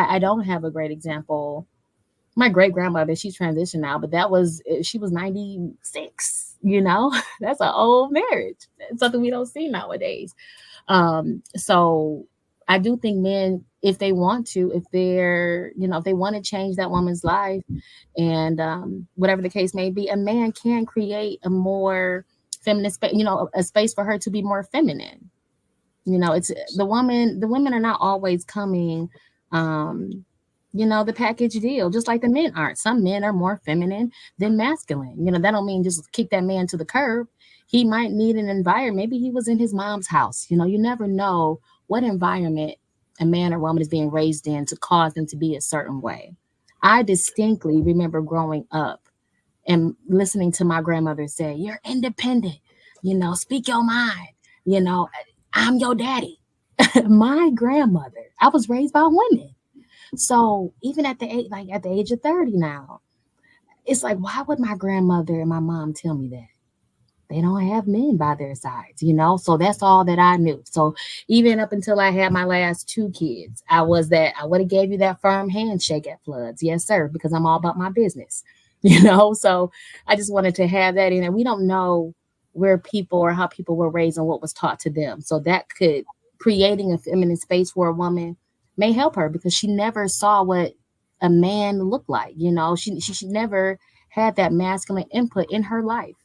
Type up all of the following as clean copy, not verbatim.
I don't have a great example. My great grandmother, she's transitioned now, but she was 96, you know, that's an old marriage. It's something we don't see nowadays. So I do think men, if they want to, if they're, if they want to change that woman's life and whatever the case may be, a man can create a more feminine space, a space for her to be more feminine. It's the women are not always coming, um, the package deal, just like the men aren't. Some men are more feminine than masculine. That don't mean just kick that man to the curb. He might need an environment. Maybe he was in his mom's house. You never know what environment a man or woman is being raised in to cause them to be a certain way. I distinctly remember growing up and listening to my grandmother say, "You're independent, speak your mind, you know, I'm your daddy." My grandmother, I was raised by women. So even at the age, like at the age of 30 now, it's like, why would my grandmother and my mom tell me that? They don't have men by their sides. So that's all that I knew. So even up until I had my last two kids, I would have gave you that firm handshake at floods. Yes, sir, because I'm all about my business. So I just wanted to have that in there. We don't know where people or how people were raised and what was taught to them. So that could creating a feminine space for a woman may help her because she never saw what a man looked like. She never had that masculine input in her life.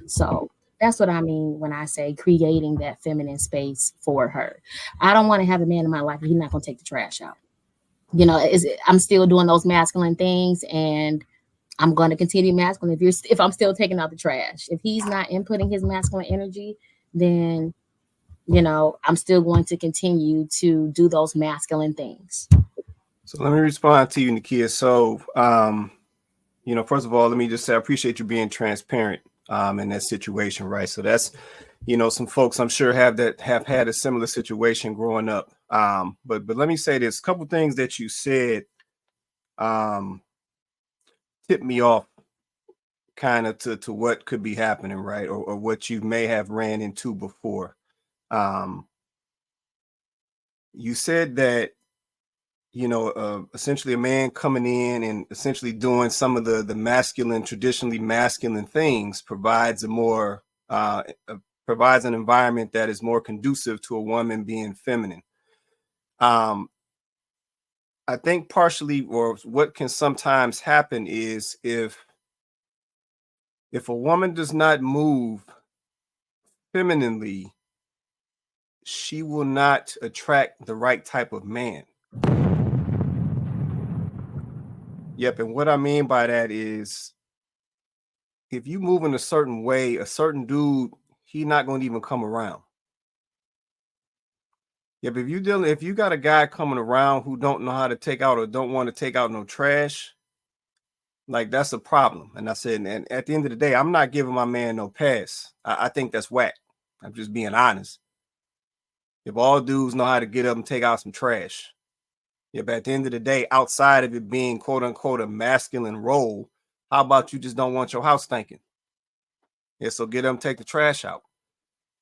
So that's what I mean when I say creating that feminine space for her. I don't want to have a man in my life and he's not going to take the trash out. I'm still doing those masculine things and I'm going to continue masculine if I'm still taking out the trash. If he's not inputting his masculine energy, then I'm still going to continue to do those masculine things. So let me respond to you, Nakia. So, first of all, let me just say I appreciate you being transparent in that situation, right? So that's, some folks I'm sure have had a similar situation growing up. But let me say this: a couple things that you said tipped me off kind of to what could be happening, right? Or what you may have ran into before. You said that essentially a man coming in and essentially doing some of the traditionally masculine things provides provides an environment that is more conducive to a woman being feminine. I think partially, or what can sometimes happen is if a woman does not move femininely, she will not attract the right type of man. Yep. And what I mean by that is if you move in a certain way, a certain dude, he not going to even come around. Yep. If you got a guy coming around who don't know how to take out or don't want to take out no trash, like that's a problem. And I said, and at the end of the day, I'm not giving my man no pass. I think that's whack. I'm just being honest. If all dudes know how to get up and take out some trash, yeah, but at the end of the day, outside of it being quote unquote a masculine role, how about you just don't want your house stinking? Yeah, so get them take the trash out.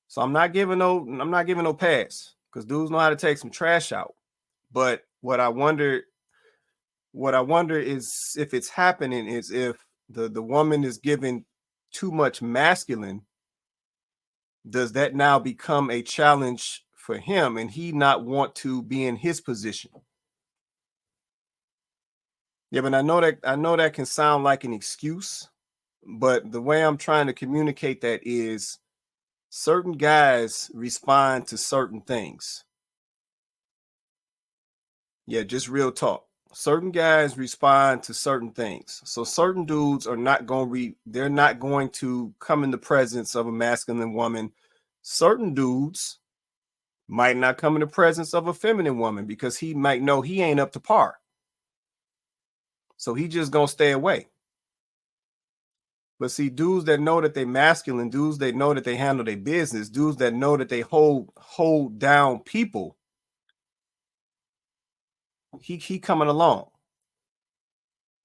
So I'm not giving no pass because dudes know how to take some trash out. But what I wonder is if it's happening is if the woman is given too much masculine, does that now become a challenge for him and he not want to be in his position? Yeah, but I know that can sound like an excuse, but the way I'm trying to communicate that is certain guys respond to certain things. Yeah, just real talk. Certain guys respond to certain things. So certain dudes are not going they're not going to come in the presence of a masculine woman. Certain dudes might not come in the presence of a feminine woman because he might know he ain't up to par. So he just gonna stay away. But see, dudes that know that they masculine, dudes that know that they handle their business, dudes that know that they hold down people, he coming along.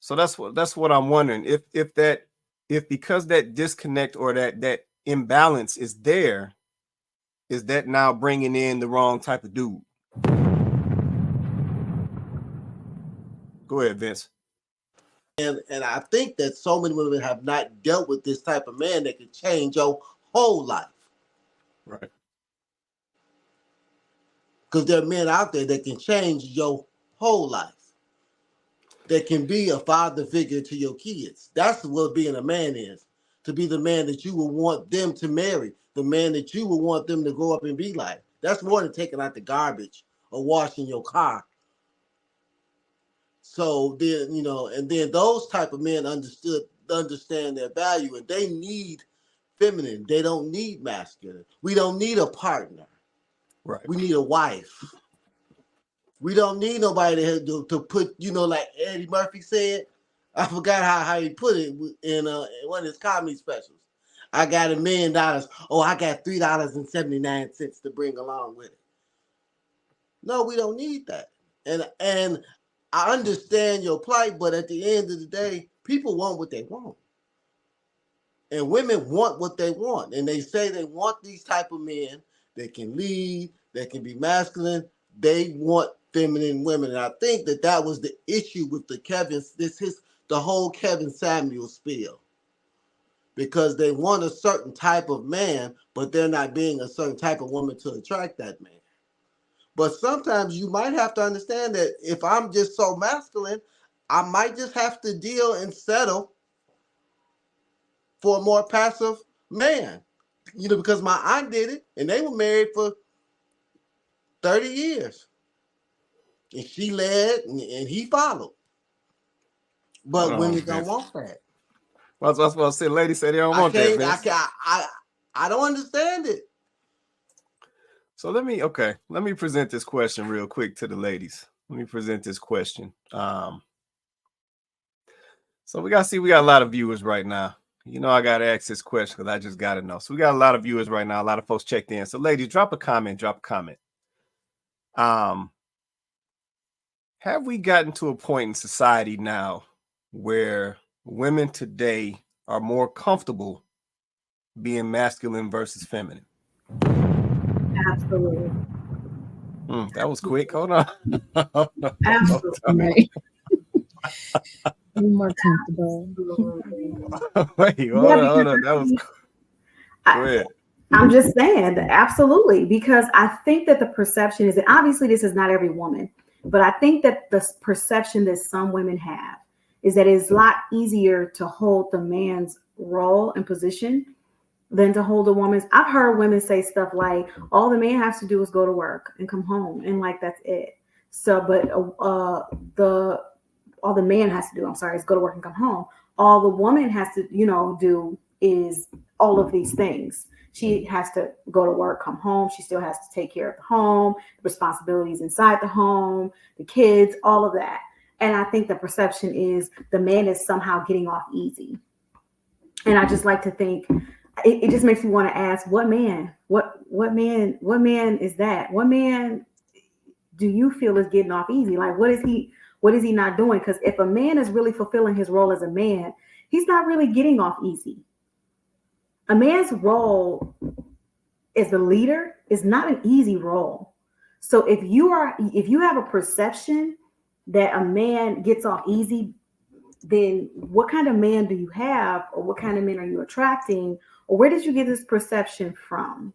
So that's what I'm wondering. If because that disconnect or that imbalance is there, is that now bringing in the wrong type of dude? Go ahead, Vince. And I think that so many women have not dealt with this type of man that can change your whole life. Right. Because there are men out there that can change your whole life. That can be a father figure to your kids. That's what being a man is. To be the man that you would want them to marry. The man that you would want them to grow up and be like. That's more than taking out the garbage or washing your car. So then, and then those type of men understand their value, and they need feminine. They don't need masculine. We don't need a partner. Right. We need a wife. We don't need nobody to put, like Eddie Murphy said. I forgot how he put it in one of his comedy specials. I got $1 million. Oh, I got $3.79 to bring along with it. No, we don't need that. And I understand your plight, but at the end of the day, people want what they want. And women want what they want. And they say they want these type of men that can lead, that can be masculine. They want feminine women. And I think that was the issue with the whole Kevin Samuel spiel. Because they want a certain type of man, but they're not being a certain type of woman to attract that man. But sometimes you might have to understand that if I'm just so masculine, I might just have to deal and settle for a more passive man. Because my aunt did it, and they were married for 30 years. And she led, and he followed. But women don't want that. I was supposed to say, ladies say they don't want that, Vince. I don't understand it. So let me present this question real quick to the ladies. Let me present this question. So we got a lot of viewers right now. I got to ask this question because I just got to know. So we got a lot of viewers right now. A lot of folks checked in. So ladies, drop a comment. Have we gotten to a point in society now where women today are more comfortable being masculine versus feminine? Absolutely. That was quick. Hold on. Absolutely. Be more comfortable. Wait, hold on. That was go ahead. I'm just saying, absolutely, because I think that the perception is that obviously this is not every woman, but I think that the perception that some women have is that it's a lot easier to hold the man's role and position than to hold a woman's. I've heard women say stuff like, all the man has to do is go to work and come home, and like that's it. So, but all the man has to do, is go to work and come home. All the woman has to, do is all of these things. She has to go to work, come home. She still has to take care of the home, responsibilities inside the home, the kids, all of that. And I think the perception is the man is somehow getting off easy. And I just like to think, it just makes me want to ask, what man is that? What man do you feel is getting off easy? Like, what is he not doing? Because if a man is really fulfilling his role as a man, he's not really getting off easy. A man's role as the leader is not an easy role. So if you have a perception that a man gets off easy, then what kind of man do you have, or what kind of men are you attracting, or where did you get this perception from?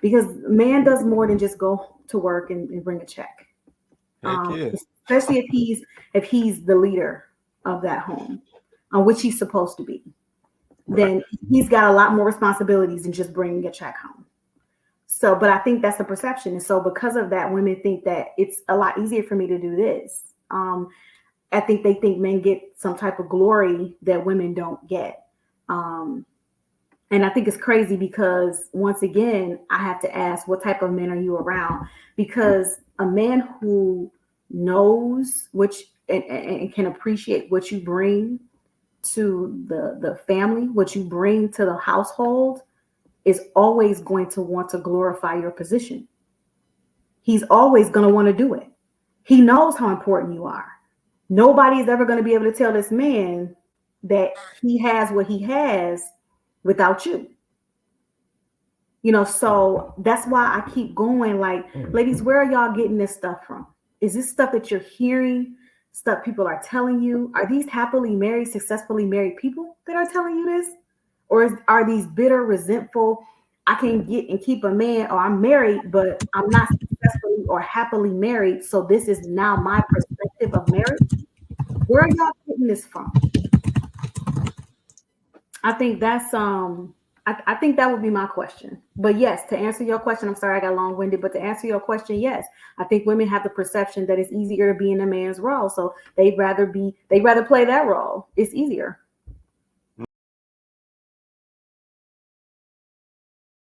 Because man does more than just go to work and bring a check. Especially if he's the leader of that home, which he's supposed to be. Right. Then he's got a lot more responsibilities than just bringing a check home. So, but I think that's the perception. And so because of that, women think that it's a lot easier for me to do this. I think they think men get some type of glory that women don't get. And I think it's crazy because, once again, I have to ask, what type of men are you around? Because a man who knows and can appreciate what you bring to the family, what you bring to the household, is always going to want to glorify your position. He's always going to want to do it. He knows how important you are. Nobody's ever going to be able to tell this man that he has what he has without you. So that's why I keep going, like, ladies, where are y'all getting this stuff from? Is this stuff that you're hearing stuff people are telling you? Are these happily married, successfully married people that are telling you this? Or are these bitter, resentful, I can get and keep a man, or I'm married, but I'm not successfully or happily married, so this is now my perspective of marriage? Where are y'all getting this from? I think that's I think that would be my question. But yes, to answer your question, I'm sorry I got long-winded, but to answer your question, yes, I think women have the perception that it's easier to be in a man's role, so they'd rather play that role. It's easier.